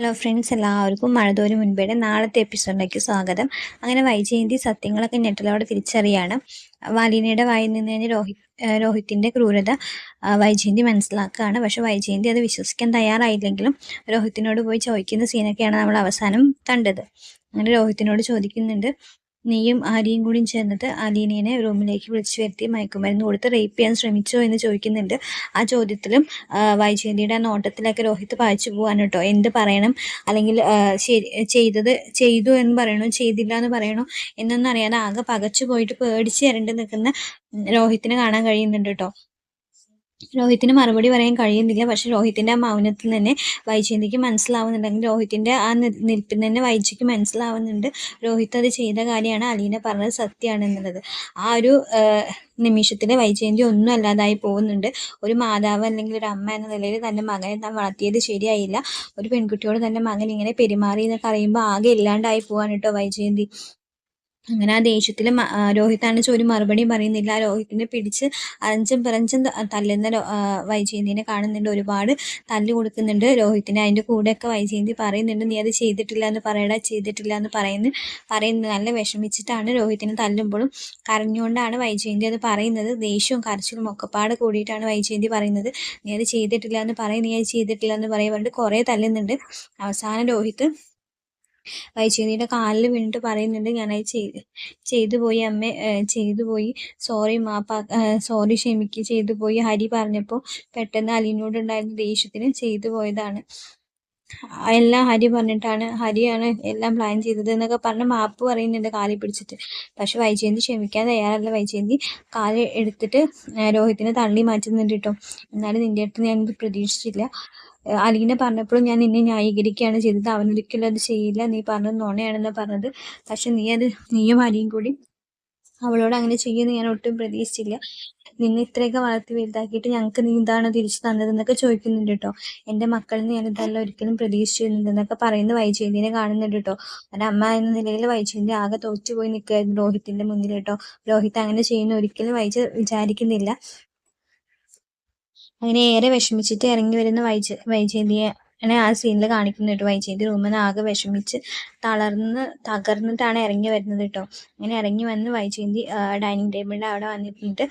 Hello friends, എല്ലാവർക്കും മഴതോരും മുൻപേടെ നാളത്തെ എപ്പിസോഡിലേക്ക് സ്വാഗതം. അങ്ങനെ വൈജയന്തി സത്യങ്ങളൊക്കെ ഞെട്ടലോടെ തിരിച്ചറിയാണ്. വാലിനിയുടെ വായിൽ നിന്ന് തന്നെ രോഹിത്തിൻ്റെ ക്രൂരത വൈജയന്തി മനസ്സിലാക്കുകയാണ്. പക്ഷെ വൈജയന്തി അത് വിശ്വസിക്കാൻ തയ്യാറായില്ലെങ്കിലും രോഹിത്തിനോട് പോയി ചോദിക്കുന്ന സീനൊക്കെയാണ് നമ്മൾ അവസാനം കണ്ടത്. അങ്ങനെ രോഹിത്തിനോട് ചോദിക്കുന്നുണ്ട്, നീയും ആലിയും കൂടി ചേർന്നിട്ട് അലീനയെ റൂമിലേക്ക് വിളിച്ചു വരുത്തി മയക്കുമരുന്ന് കൊടുത്ത് റേപ്പ് ചെയ്യാൻ ശ്രമിച്ചോ എന്ന് ചോദിക്കുന്നുണ്ട്. ആ ചോദ്യത്തിലും വൈജയന്തിയുടെ ആ നോട്ടത്തിലൊക്കെ രോഹിത് പായിച്ചു പോകാൻ കേട്ടോ. എന്ത് പറയണം, അല്ലെങ്കിൽ ചെയ്തു എന്ന് പറയണോ ചെയ്തില്ല എന്ന് പറയണോ എന്നൊന്നും അറിയാതെ ആകെ പകച്ചു പോയിട്ട് പേടിച്ച് ഇരണ്ട് നിൽക്കുന്ന രോഹിത്തിനെ കാണാൻ കഴിയുന്നുണ്ട് കേട്ടോ. രോഹിത്തിന് മറുപടി പറയാൻ കഴിയുന്നില്ല. പക്ഷെ രോഹിത്തിന്റെ ആ മൗനത്തിൽ തന്നെ വൈജയന്തിക്ക് മനസ്സിലാവുന്നുണ്ടെങ്കിൽ രോഹിത്തിന്റെ ആ നിൽപ്പിൽ തന്നെ വൈജിക്ക് മനസ്സിലാവുന്നുണ്ട് രോഹിത് അത് ചെയ്ത കാര്യമാണ്, അലീന പറഞ്ഞത് സത്യമാണ് എന്നുള്ളത്. ആ ഒരു നിമിഷത്തിൽ വൈജയന്തി ഒന്നും അല്ലാതായി പോകുന്നുണ്ട്. ഒരു മാതാവ് അല്ലെങ്കിൽ ഒരു അമ്മ എന്ന നിലയിൽ തൻ്റെ മകനെ താൻ വളർത്തിയത് ശരിയായില്ല, ഒരു പെൺകുട്ടിയോട് തൻ്റെ മകൻ ഇങ്ങനെ പെരുമാറി എന്നൊക്കെ അറിയുമ്പോൾ ആകെ ഇല്ലാണ്ടായി പോവാണ് കേട്ടോ വൈജയന്തി. അങ്ങനെ ആ ദേഷ്യത്തിൽ രോഹിത്താണെന്ന് ഒരു മറുപടിയും പറയുന്നില്ല. രോഹിത്തിനെ പിടിച്ച് അരഞ്ചും പിറഞ്ചും തല്ലുന്ന വൈജയന്തിനെ കാണുന്നുണ്ട്. ഒരുപാട് തല്ല് കൊടുക്കുന്നുണ്ട് രോഹിത്തിനെ. അതിൻ്റെ കൂടെയൊക്കെ വൈജയന്തി പറയുന്നുണ്ട്, നീ അത് ചെയ്തിട്ടില്ല എന്ന് പറയടാ, ചെയ്തിട്ടില്ല എന്ന് പറയുന്നത് നല്ല വിഷമിച്ചിട്ടാണ് രോഹിത്തിനെ തല്ലുമ്പോഴും കരഞ്ഞുകൊണ്ടാണ് വൈജയന്തി അത് പറയുന്നത്. ദേഷ്യവും കരച്ചിലും ഒക്കെപ്പാട് കൂടിയിട്ടാണ് വൈജയന്തി പറയുന്നത്, നീ അത് ചെയ്തിട്ടില്ല എന്ന് പറയും, നീ അത് ചെയ്തിട്ടില്ല എന്ന് പറഞ്ഞിട്ട് കുറേ തല്ലുന്നുണ്ട്. അവസാനം രോഹിത്ത് വൈജയന്തിയുടെ കാലിൽ വീണിട്ട് പറയുന്നുണ്ട്, ഞാനത് ചെയ്തു പോയി അമ്മേ, ചെയ്തു പോയി, സോറി സോറി ക്ഷമിക്ക്, ചെയ്തു പോയി. ഹരി പറഞ്ഞപ്പോൾ പെട്ടെന്ന് അലീനോടുണ്ടായിരുന്ന ദേഷ്യത്തിന് ചെയ്തു പോയതാണ്, എല്ലാം ഹരി പറഞ്ഞിട്ടാണ്, ഹരിയാണ് എല്ലാം പ്ലാൻ ചെയ്തത് എന്നൊക്കെ പറഞ്ഞ് മാപ്പ് പറയുന്നുണ്ട് കാലിൽ പിടിച്ചിട്ട്. പക്ഷെ വൈജയന്തി ക്ഷമിക്കാൻ തയ്യാറല്ല. വൈജയന്തി കാല് എടുത്തിട്ട് രോഹിത്തിനെ തള്ളി മാറ്റുന്നുണ്ട് കേട്ടോ. എന്നാലും നിന്റെ അടുത്ത് ഞാനിത് പ്രതീക്ഷിച്ചില്ല, അലീന പറഞ്ഞപ്പോഴും ഞാൻ നിന്നെ ന്യായീകരിക്കുകയാണ് ചെയ്തത്, അവനൊരിക്കലും അത് ചെയ്യില്ല, നീ പറഞ്ഞത് നുണയാണെന്ന് പറഞ്ഞത്. പക്ഷെ നീയും അലിയും കൂടി അവളോട് അങ്ങനെ ചെയ്യുമെന്ന് ഞാൻ ഒട്ടും പ്രതീക്ഷിച്ചില്ല, നിന്നെ ഇത്രയൊക്കെ വളർത്തി വലുതാക്കിയിട്ട് ഞങ്ങൾക്ക് നീ ഇതാണ് തിരിച്ചു തന്നതെന്നൊക്കെ ചോദിക്കുന്നുണ്ട് കേട്ടോ. എൻ്റെ മക്കളിൽ നിന്ന് ഞാൻ ഇതെല്ലാം ഒരിക്കലും പ്രതീക്ഷിച്ചിരുന്നില്ലെന്നൊക്കെ പറയുന്ന വൈജയന്തിനെ കാണുന്നുണ്ട് കേട്ടോ. ഒരമ്മ എന്ന നിലയിൽ വൈജയന്തി ആകെ തോറ്റുപോയി നിൽക്കുകയായിരുന്നു രോഹിത്തിന്റെ മുന്നിൽ കേട്ടോ. രോഹിത് അങ്ങനെ ചെയ്യുന്ന ഒരിക്കലും വിചാരിക്കുന്നില്ല. അങ്ങനെ ഏറെ വിഷമിച്ചിട്ട് ഇറങ്ങി വരുന്ന വൈജയന്തിയെ ആ സീനിൽ കാണിക്കുന്നുണ്ട്. വൈജയന്തി റൂമിൽ നിന്ന് ആകെ വിഷമിച്ച് തകർന്നിട്ടാണ് ഇറങ്ങി വരുന്നത് കേട്ടോ. അങ്ങനെ ഇറങ്ങി വന്ന് വൈജയന്തി ഡൈനിങ് ടേബിളിൻ്റെ അവിടെ വന്നിട്ട്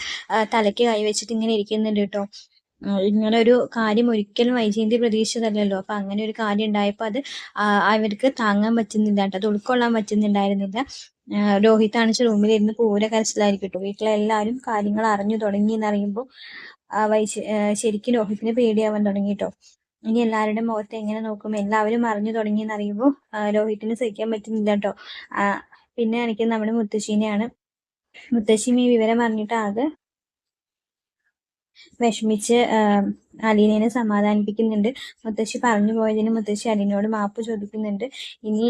തലയ്ക്ക് കൈവച്ചിട്ട് ഇങ്ങനെ ഇരിക്കുന്നുണ്ട് കേട്ടോ. ഇങ്ങനെ ഒരു കാര്യം ഒരിക്കലും വൈജയന്തി പ്രതീക്ഷിച്ചതല്ലല്ലോ. അപ്പം അങ്ങനെ ഒരു കാര്യം ഉണ്ടായപ്പോൾ അത് അവർക്ക് താങ്ങാൻ പറ്റുന്നില്ല കേട്ടോ, അത് ഉൾക്കൊള്ളാൻ പറ്റുന്നുണ്ടായിരുന്നില്ല. രോഹിത്താണിച്ച് റൂമിലിരുന്ന് പൂര കരച്ചിലായിരിക്കും കേട്ടോ. വീട്ടിലെല്ലാവരും കാര്യങ്ങൾ അറിഞ്ഞു തുടങ്ങി എന്നറിയുമ്പോൾ ശരിക്കും രോഹിത്തിന് പേടിയാവാൻ തുടങ്ങി കേട്ടോ. ഇനി എല്ലാവരുടെ മുഖത്ത് എങ്ങനെ നോക്കും, എല്ലാവരും അറിഞ്ഞു തുടങ്ങി എന്നറിയുമ്പോൾ രോഹിത്തിന് സഹിക്കാൻ പറ്റുന്നില്ല കേട്ടോ. പിന്നെ എനിക്ക് നമ്മുടെ മുത്തശ്ശീനെയാണ്. മുത്തശ്ശിയും ഈ വിവരം അറിഞ്ഞിട്ട് ആകെ വിഷമിച്ച് അലീനയെ സമാധാനിപ്പിക്കുന്നുണ്ട്. മുത്തശ്ശി പറഞ്ഞു പോയതിന് മുത്തശ്ശി അലീനയോട് മാപ്പ് ചോദിക്കുന്നുണ്ട്. ഇനി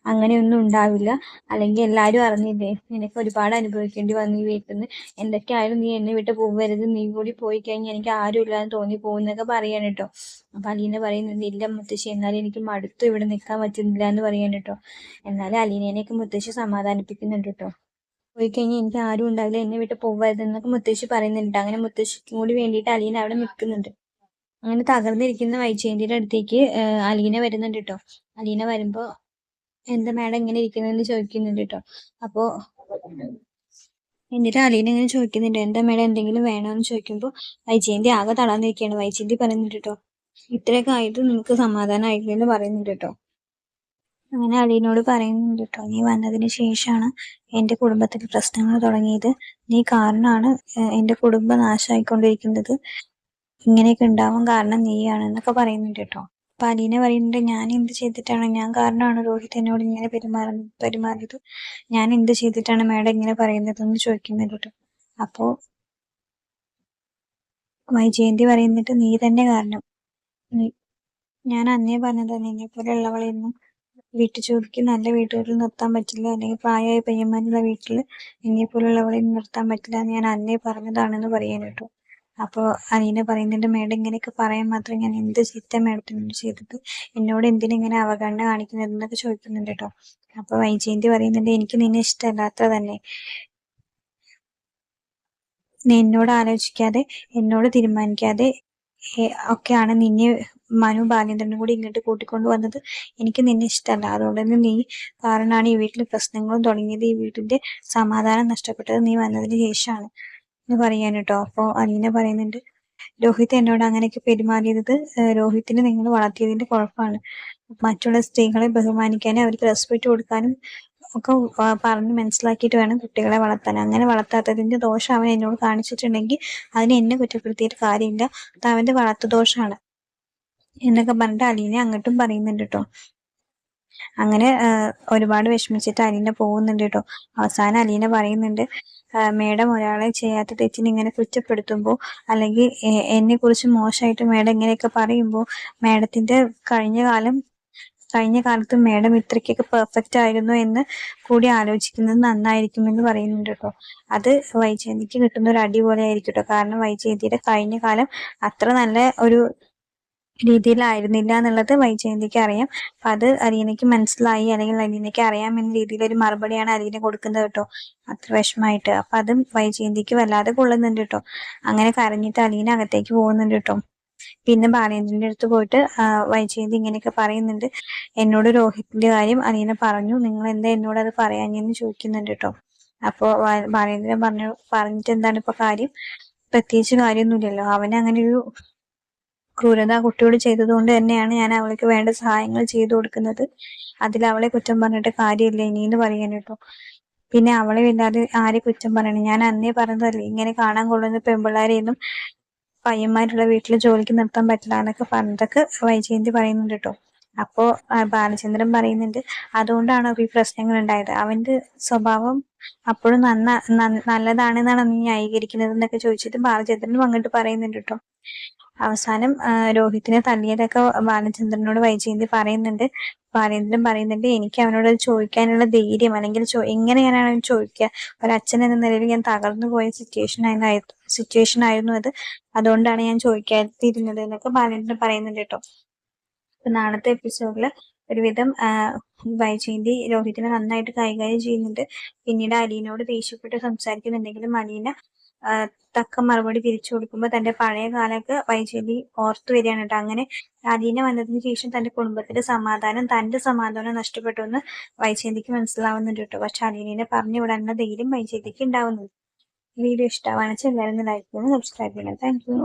അങ്ങനെയൊന്നും ഉണ്ടാവില്ല, അല്ലെങ്കിൽ എല്ലാവരും അറിഞ്ഞില്ലേ, നിനക്ക് ഒരുപാട് അനുഭവിക്കേണ്ടി വന്നു ഈ വീട്ടിൽ നിന്ന്, എന്തൊക്കെയായാലും നീ എന്നെ വിട്ട് പോകരുത്, നീ കൂടി പോയി കഴിഞ്ഞാൽ എനിക്ക് ആരും ഇല്ലാന്ന് തോന്നി പോകുന്നൊക്കെ പറയാൻ കേട്ടോ. അപ്പം അലീന പറയുന്നുണ്ട്, ഇല്ല മുത്തശ്ശി, എന്നാലും എനിക്ക് മടുത്തു, ഇവിടെ നിൽക്കാൻ പറ്റുന്നില്ല എന്ന് പറയാൻ കേട്ടോ. എന്നാലും അലീനേനെയൊക്കെ മുത്തശ്ശി സമാധാനിപ്പിക്കുന്നുണ്ട് കേട്ടോ. പോയി കഴിഞ്ഞാൽ എനിക്ക് ആരും ഉണ്ടാവില്ല, എന്നെ വിട്ട് പോകരുത് എന്നൊക്കെ മുത്തശ്ശി പറയുന്നുണ്ട്. അങ്ങനെ മുത്തശ്ശിക്കും കൂടി വേണ്ടിയിട്ട് അലീന അവിടെ നിൽക്കുന്നുണ്ട്. അങ്ങനെ തകർന്നിരിക്കുന്ന വൈജയന്തിയുടെ അടുത്തേക്ക് അലീന വരുന്നുണ്ട് കേട്ടോ. അലീന വരുമ്പോൾ എന്താ മാഡം ഇങ്ങനെ ഇരിക്കുന്നതെന്ന് ചോദിക്കുന്നുണ്ട് കേട്ടോ. അപ്പോൾ എന്നിട്ട് അലീന ഇങ്ങനെ ചോദിക്കുന്നുണ്ട്, എന്താ മാഡം എന്തെങ്കിലും വേണമെന്ന് ചോദിക്കുമ്പോൾ വൈജയന്തി ആകെ തളർന്നിരിക്കുകയാണ്. വൈജയന്തി പറയുന്നുണ്ട് കേട്ടോ, ഇത്രയൊക്കെ ആയിട്ട് നിങ്ങൾക്ക് സമാധാനം ആയില്ലെന്ന് പറയുന്നുണ്ട് കേട്ടോ. അങ്ങനെ അലീനോട് പറയുന്നുണ്ട് കേട്ടോ, നീ വന്നതിന് ശേഷമാണ് എൻ്റെ കുടുംബത്തിൽ പ്രശ്നങ്ങൾ തുടങ്ങിയത്, നീ കാരണമാണ് എൻ്റെ കുടുംബം നാശമായിക്കൊണ്ടിരിക്കുന്നത്, ഇങ്ങനെയൊക്കെ ഉണ്ടാവാൻ കാരണം നീയാണെന്നൊക്കെ പറയുന്നുണ്ട് കേട്ടോ. അപ്പം അലീന പറയുന്നുണ്ട്, ഞാൻ എന്ത് ചെയ്തിട്ടാണ്, ഞാൻ കാരണമാണ് രോഹിത് എന്നോട് ഇങ്ങനെ പെരുമാറിയത്, ഞാൻ എന്ത് ചെയ്തിട്ടാണ് മാഡം ഇങ്ങനെ പറയുന്നതെന്ന് ചോദിക്കുന്നുണ്ട് കേട്ടോ. അപ്പോൾ വൈജയന്തി പറയുന്നിട്ട്, നീ തന്നെ കാരണം, ഞാൻ അന്നേ പറഞ്ഞത് നിന്നെ പോലെ ഉള്ളവളെയൊന്നും വീട്ടു ജോലിക്ക് നല്ല വീട്ടുകളിൽ നിർത്താൻ പറ്റില്ല, അല്ലെങ്കിൽ പ്രായമായ പയ്യന്മാരുള്ള വീട്ടിൽ നിന്നെ പോലുള്ളവളെ നിർത്താൻ പറ്റില്ല, ഞാൻ അന്നേ പറഞ്ഞതാണെന്ന് പറയാൻ കേട്ടോ. അപ്പോൾ അലീന പറയുന്നുണ്ട്, മേഡം ഇങ്ങനെയൊക്കെ പറയാൻ മാത്രം ഞാൻ എന്ത് ചീത്ത മേഡത്തിനോട് ചെയ്തത്, എന്നോട് എന്തിനിങ്ങനെ അവഗണന കാണിക്കുന്നത് എന്നൊക്കെ ചോദിക്കുന്നുണ്ട് കേട്ടോ. അപ്പോൾ വൈജയന്തി പറയുന്നുണ്ട്, എനിക്ക് നിന്നെ ഇഷ്ടമല്ലാത്ത തന്നെ, നീ എന്നോട് ആലോചിക്കാതെ എന്നോട് തീരുമാനിക്കാതെ ഒക്കെയാണ് നിന്നെ മനു ബാലേന്ദ്രനും കൂടി ഇങ്ങോട്ട് കൂട്ടിക്കൊണ്ട് വന്നത്. എനിക്ക് നിന്നെ ഇഷ്ടമല്ല, അതുകൊണ്ട് തന്നെ നീ കാരണമാണ് ഈ വീട്ടിൽ പ്രശ്നങ്ങളും തുടങ്ങിയത്, ഈ വീട്ടിന്റെ സമാധാനം നഷ്ടപ്പെട്ടത് നീ വന്നതിന് ശേഷമാണ് എന്ന് പറയാൻ കേട്ടോ. അപ്പോൾ അലീന പറയുന്നുണ്ട്, രോഹിത് എന്നോട് അങ്ങനെയൊക്കെ പെരുമാറിയത് രോഹിത്തിനെ നിങ്ങൾ വളർത്തിയതിന്റെ കുഴപ്പമാണ്. മറ്റുള്ള സ്ത്രീകളെ ബഹുമാനിക്കാനും അവർക്ക് റെസ്പെക്ട് കൊടുക്കാനും ഒക്കെ പറഞ്ഞ് മനസ്സിലാക്കിയിട്ട് വേണം കുട്ടികളെ വളർത്താൻ. അങ്ങനെ വളർത്താത്തതിന്റെ ദോഷം അവൻ എന്നോട് കാണിച്ചിട്ടുണ്ടെങ്കിൽ അതിന് എന്നെ കുറ്റപ്പെടുത്തിയിട്ട് കാര്യമില്ല, അത് അവന്റെ വളർത്തു ദോഷമാണ് എന്നൊക്കെ പറഞ്ഞിട്ട് അലീന അങ്ങോട്ടും പറയുന്നുണ്ട് കേട്ടോ. അങ്ങനെ ഒരുപാട് വിഷമിച്ചിട്ട് അലീന പോകുന്നുണ്ട് കേട്ടോ. അവസാനം അലീന പറയുന്നുണ്ട്, മേഡം ഒരാളെ ചെയ്യാത്ത തെറ്റിന് ഇങ്ങനെ കുറ്റപ്പെടുത്തുമ്പോൾ, അല്ലെങ്കിൽ എന്നെ കുറിച്ച് മോശമായിട്ട് മേഡം ഇങ്ങനെയൊക്കെ പറയുമ്പോൾ, മേഡത്തിന്റെ കഴിഞ്ഞ കാലത്ത് മേഡം ഇത്രയ്ക്കൊക്കെ പെർഫെക്റ്റ് ആയിരുന്നു എന്ന് കൂടി ആലോചിക്കുന്നത് നന്നായിരിക്കുമെന്ന് പറയുന്നുണ്ട് കേട്ടോ. അത് വൈജയന്തിക്ക് കിട്ടുന്ന ഒരു അടി പോലെ ആയിരിക്കും കേട്ടോ. കാരണം വൈജയന്തിയുടെ കഴിഞ്ഞ കാലം അത്ര നല്ല ഒരു രീതിയിലായിരുന്നില്ല എന്നുള്ളത് വൈജയന്തിക്ക് അറിയാം. അപ്പൊ അത് അലീനയ്ക്ക് മനസ്സിലായി, അല്ലെങ്കിൽ അലീനയ്ക്ക് അറിയാം എന്ന രീതിയിൽ ഒരു മറുപടിയാണ് അലീന കൊടുക്കുന്നത് കേട്ടോ, അത്ര വിഷമമായിട്ട്. അപ്പൊ അതും വൈജയന്തിക്ക് വല്ലാതെ കൊള്ളുന്നുണ്ട് കേട്ടോ. അങ്ങനെ കരഞ്ഞിട്ട് അലീന അകത്തേക്ക് പോകുന്നുണ്ട് കേട്ടോ. പിന്നെ ബാലേന്ദ്രന്റെ അടുത്ത് പോയിട്ട് വൈജയന്തി ഇങ്ങനെയൊക്കെ പറയുന്നുണ്ട്, എന്നോട് രോഹിത്തിന്റെ കാര്യം അലീന പറഞ്ഞു, നിങ്ങൾ എന്താ എന്നോട് അത് പറയാഞ്ഞെന്ന് ചോദിക്കുന്നുണ്ട് കേട്ടോ. അപ്പോ ബാലേന്ദ്രൻ പറഞ്ഞിട്ട് എന്താണ് ഇപ്പൊ കാര്യം, പ്രത്യേകിച്ച് കാര്യമൊന്നുമില്ലല്ലോ, അവന് അങ്ങനെ ഒരു ക്രൂരത ആ കുട്ടിയോട് ചെയ്തത് കൊണ്ട് തന്നെയാണ് ഞാൻ അവൾക്ക് വേണ്ട സഹായങ്ങൾ ചെയ്തു കൊടുക്കുന്നത്, അതിൽ അവളെ കുറ്റം പറഞ്ഞിട്ട് കാര്യമില്ല ഇനിന്ന് പറയാൻ കേട്ടോ. പിന്നെ അവളെ ഇല്ലാതെ ആരെ കുറ്റം പറയണം, ഞാൻ അന്നേ പറഞ്ഞതല്ലേ ഇങ്ങനെ കാണാൻ കൊള്ളുന്ന പെൺപിള്ളേരെയൊന്നും പയ്യന്മാരുള്ള വീട്ടിൽ ജോലിക്ക് നിർത്താൻ പറ്റില്ല എന്നൊക്കെ പറഞ്ഞതൊക്കെ വൈജയന്തി പറയുന്നുണ്ട് കേട്ടോ. അപ്പോ ബാലചന്ദ്രൻ പറയുന്നുണ്ട്, അതുകൊണ്ടാണ് ഈ പ്രശ്നങ്ങൾ ഉണ്ടായത്, അവന്റെ സ്വഭാവം അപ്പോഴും നല്ലതാണെന്നാണ് നീ ന്യായീകരിക്കുന്നത് എന്നൊക്കെ ചോദിച്ചിട്ട് ബാലചന്ദ്രനും അങ്ങോട്ട് പറയുന്നുണ്ട് കേട്ടോ. അവസാനം രോഹിത്തിനെ തല്ലിയതൊക്കെ ബാലചന്ദ്രനോട് വൈജയന്തി പറയുന്നുണ്ട്. ബാലേന്ദ്രൻ പറയുന്നുണ്ട്, എനിക്ക് അവനോട് അത് ചോദിക്കാനുള്ള ധൈര്യം, അല്ലെങ്കിൽ എങ്ങനെയാണ് ചോദിക്കുക, ഒരച്ഛൻ എന്ന നിലയിൽ ഞാൻ തകർന്നു പോയ സിറ്റുവേഷൻ ആയിരുന്നു അത്, അതുകൊണ്ടാണ് ഞാൻ ചോദിക്കാതിരുന്നത് എന്നൊക്കെ ബാലേന്ദ്രൻ പറയുന്നുണ്ട് കേട്ടോ. ഇപ്പൊ നാളത്തെ എപ്പിസോഡില് ഒരുവിധം വൈജയന്തി രോഹിത്തിനെ നന്നായിട്ട് കൈകാര്യം ചെയ്യുന്നുണ്ട്. പിന്നീട് അലീനോട് ദേഷ്യപ്പെട്ട് സംസാരിക്കുന്നുണ്ടെങ്കിലും അലീന തക്ക മറുപടി തിരിച്ചു കൊടുക്കുമ്പോൾ തന്റെ പഴയ കാലമൊക്കെ വൈജയന്തി ഓർത്തു വരികയാണ് കേട്ടോ. അങ്ങനെ അലീന വന്നതിന് ശേഷം തന്റെ കുടുംബത്തിന്റെ സമാധാനം, തന്റെ സമാധാനം നഷ്ടപ്പെട്ടു എന്ന് വൈജയന്തിക്ക് മനസ്സിലാവുന്നുണ്ട് കേട്ടോ. പക്ഷെ അലീനെ പറഞ്ഞു വിടാനുള്ള ധൈര്യം വൈജയന്തിക്ക് ഉണ്ടാവുന്നുണ്ട്. വീഡിയോ ഇഷ്ടമാണെന്ന് എല്ലാവരും ലൈക്ക് ചെയ്യണം, സബ്സ്ക്രൈബ് ചെയ്യണം. Thank you.